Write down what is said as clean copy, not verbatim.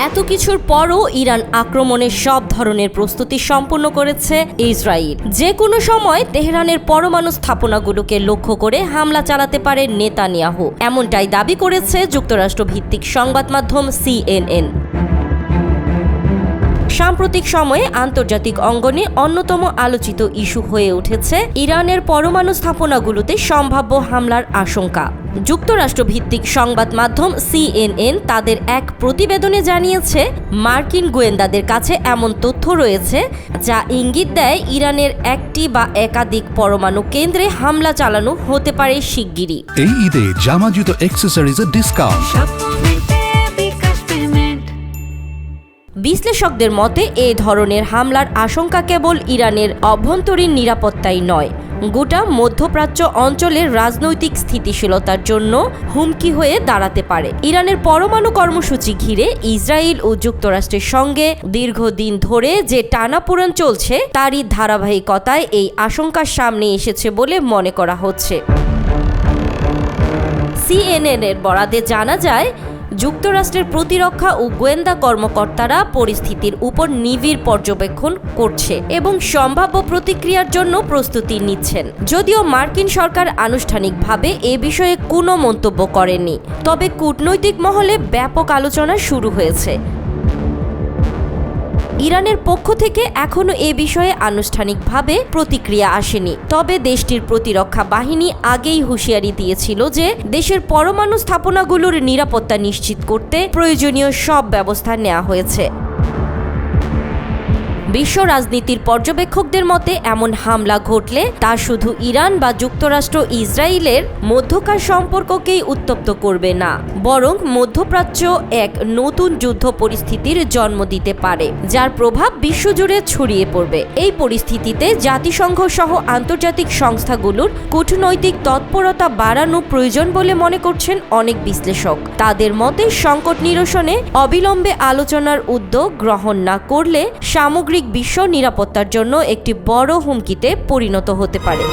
এত কিছুর পরও ইরান আক্রমণের সব ধরনের প্রস্তুতি সম্পূর্ণ করেছে ইসরায়েল। যে কোনো সময় তেহরানের পরমাণু স্থাপনাগুলোকে লক্ষ্য করে হামলা চালাতে পারে নেতানিয়াহু, এমনটাই দাবি করেছে যুক্তরাষ্ট্র ভিত্তিক সংবাদ মাধ্যম CNN। সাম্প্রতিক সময়ে আন্তর্জাতিক অঙ্গনে অন্যতম আলোচিত ইস্যু হয়ে উঠেছে ইরানের পরমাণু স্থাপনাগুলোতে সম্ভাব্য হামলার আশঙ্কা। যুক্তরাষ্ট্র ভিত্তিক সংবাদ মাধ্যম CNN তাদের এক প্রতিবেদনে জানিয়েছে, মার্কিন গোয়েন্দাদের কাছে এমন তথ্য রয়েছে যা ইঙ্গিত দেয় ইরানের একটি বা একাধিক পরমাণু কেন্দ্রে হামলা চালানো হতে পারে শিগগিরই। এই ঈদে জামা জুতো অ্যাক্সেসরিজের ডিসকাউন্ট। বিশ্লেষকদের মতে এই ধরনের হামলার আশঙ্কা কেবল ইরানের অভ্যন্তরীণ নিরাপত্তাই নয়, গোটা মধ্যপ্রাচ্য অঞ্চলের রাজনৈতিক স্থিতিশীলতার জন্য হুমকি হয়ে দাঁড়াতে পারে। ইরানের পরমাণু কর্মসূচি ঘিরে ইসরায়েল ও যুক্তরাষ্ট্রের সঙ্গে দীর্ঘদিন ধরে যে টানাপোড়েন চলছে তারই ধারাবাহিকতায় এই আশঙ্কার সামনে এসেছে বলে মনে করা হচ্ছে। CNN এর বরাতে জানা যায়, যুক্তরাষ্ট্রের প্রতিরক্ষা ও গোয়েন্দা কর্মকর্তারা পরিস্থিতির উপর নিবিড় পর্যবেক্ষণ করছে এবং সম্ভাব্য প্রতিক্রিয়ার জন্য প্রস্তুতি নিচ্ছেন। যদিও মার্কিন সরকার আনুষ্ঠানিকভাবে এ বিষয়ে কোনো মন্তব্য করেনি, তবে কূটনৈতিক মহলে ব্যাপক আলোচনা শুরু হয়েছে। ইরানের পক্ষ থেকে এখনো এ বিষয়ে আনুষ্ঠানিকভাবে প্রতিক্রিয়া আসেনি, তবে দেশটির প্রতিরক্ষা বাহিনী আগেই হুঁশিয়ারি দিয়েছিল যে দেশের পরমাণু স্থাপনাগুলোর নিরাপত্তা নিশ্চিত করতে প্রয়োজনীয় সব ব্যবস্থা নেওয়া হয়েছে। বিশ্ব রাজনীতির পর্যবেক্ষকদের মতে এমন হামলা ঘটলে তা শুধু ইরান বা যুক্তরাষ্ট্র ইসরায়েলের মধ্যকার সম্পর্ককেই উত্তপ্ত করবে না, বরং মধ্যপ্রাচ্য এক নতুন যুদ্ধ পরিস্থিতির জন্ম দিতে পারে, যার প্রভাব বিশ্বজুড়ে ছড়িয়ে পড়বে। এই পরিস্থিতিতে জাতিসংঘ সহ আন্তর্জাতিক সংস্থাগুলোর কূটনৈতিক তৎপরতা বাড়ানো প্রয়োজন বলে মনে করছেন অনেক বিশ্লেষক। তাদের মতে সংকট নিরসনে অবিলম্বে আলোচনার উদ্যোগ গ্রহণ না করলে সামগ্রিক বিশ্ব নিরাপত্তার জন্য একটি বড় হুমকিতে পরিণত হতে পারে।